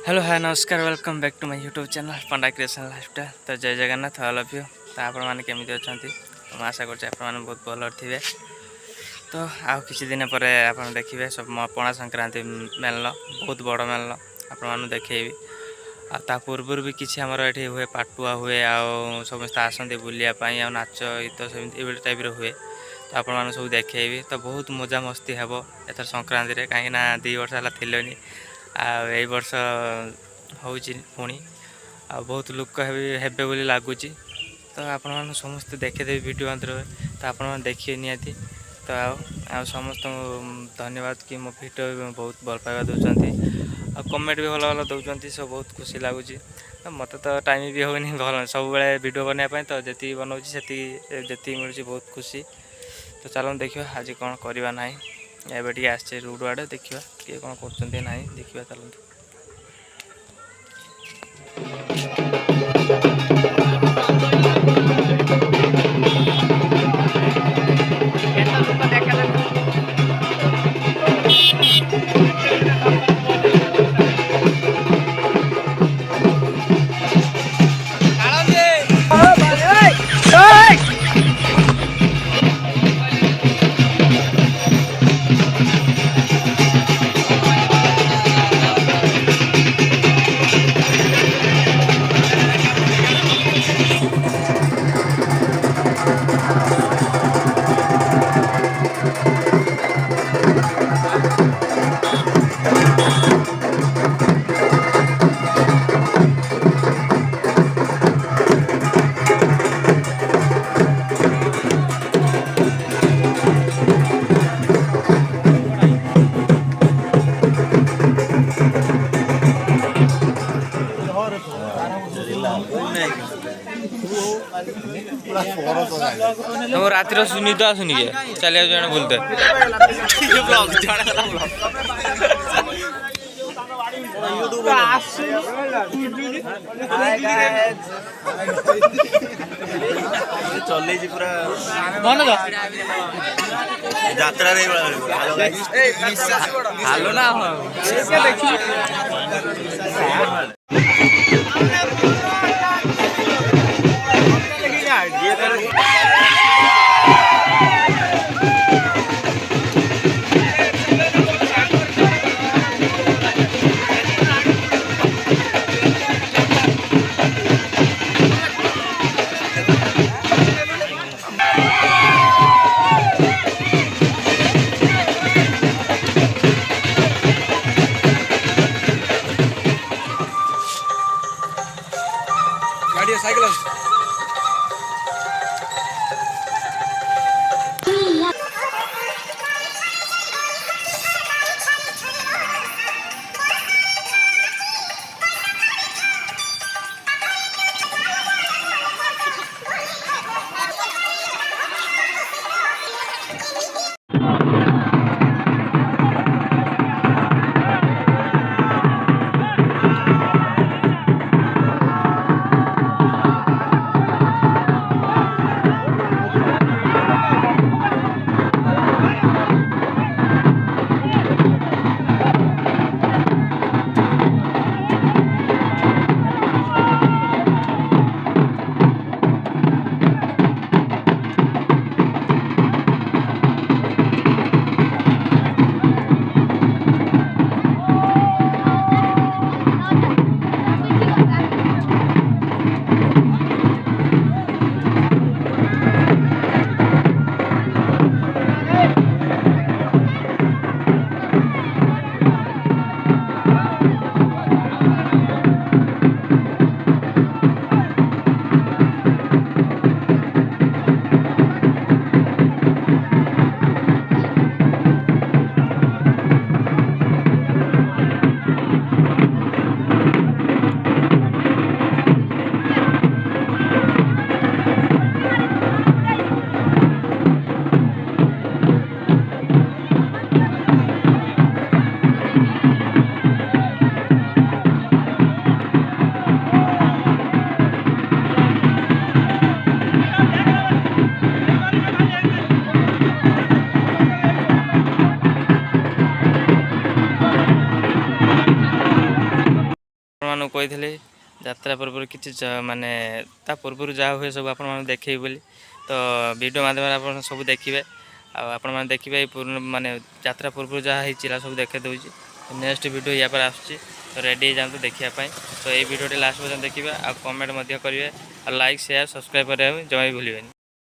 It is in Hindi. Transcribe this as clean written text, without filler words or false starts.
हेलो हाय नमस्कार welcome back to my YouTube channel Panda creation lifestyle. तो जय जगन्नाथ ऑल ऑफ यू। तो आपण मैंने केमी अच्छा तो आशा कर बहुत भल थे। तो आउ कि दिन पर आप देखिए सब पणा संक्रांति मेल बहुत बड़ मेल आपण देखी आ पूर्व भी किसी आमर ये हुए पाटुआ हुए आ समस्त आसती बुलापाई आ नाच गीत से टाइप हुए। तो आपण सब देखी तो बहुत मजा मस्ती हे एथर संक्रांति में कहीं 2 वर्ष है थिलनी आई वर्ष होनी आ बहुत लोक हेबे बोली लगुच। तो आपण समस्त देखीदेवी वीडियो माध्यम तो आपण देखिए निहाती। तो आ समस्त धन्यवाद कि मो वीडियो बहुत भल पाइबा दौरान आ कमेंट भी भल भल दौरान सब बहुत खुशी लगुच। तो मत तो टाइम भी होनी भल सब वीडियो बनवाई तो जी बनाऊँगी जी मिलूँ बहुत खुशी। तो चलो देखिए आज कौन करवा ना एवं टे आसचे रोड आड़े देखा किए कौन कर ना देखा चलते। तो रातिर सुनी तो आसुनी के चलिए जन बोलते चल पूरा यात्रा हेलो ना ଆପଣମାନଙ୍କୁ କହିଥିଲି ଯାତ୍ରା ପୂର୍ବରୁ କିଛି ମାନେ ତା ପୂର୍ବରୁ ଯାହା ହୁଏ ସବୁ ଆପଣମାନଙ୍କୁ ଦେଖେଇବି ବୋଲି। ତ ଭିଡ଼ିଓ ମାଧ୍ୟମରେ ଆପଣ ସବୁ ଦେଖିବେ ଆଉ ଆପଣମାନେ ଦେଖିବେ ଏଇ ମାନେ ଯାତ୍ରା ପୂର୍ବରୁ ଯାହା ହେଇଥିଲା ସବୁ ଦେଖେଇ ଦେଉଛି। ନେକ୍ସଟ ଭିଡ଼ିଓ ୟା ପରେ ଆସୁଛି, ତ ରେଡ଼ି ହେଇଯାଆନ୍ତୁ ଦେଖିବା ପାଇଁ। ତ ଏଇ ଭିଡ଼ିଓଟି ଲାଷ୍ଟ ପର୍ଯ୍ୟନ୍ତ ଦେଖିବେ ଆଉ କମେଣ୍ଟ ମଧ୍ୟ କରିବେ ଆଉ ଲାଇକ୍ ସେୟାର ସବସ୍କ୍ରାଇବ୍ କରିବା ପାଇଁ ଜମା ବି ଭୁଲିବେନି।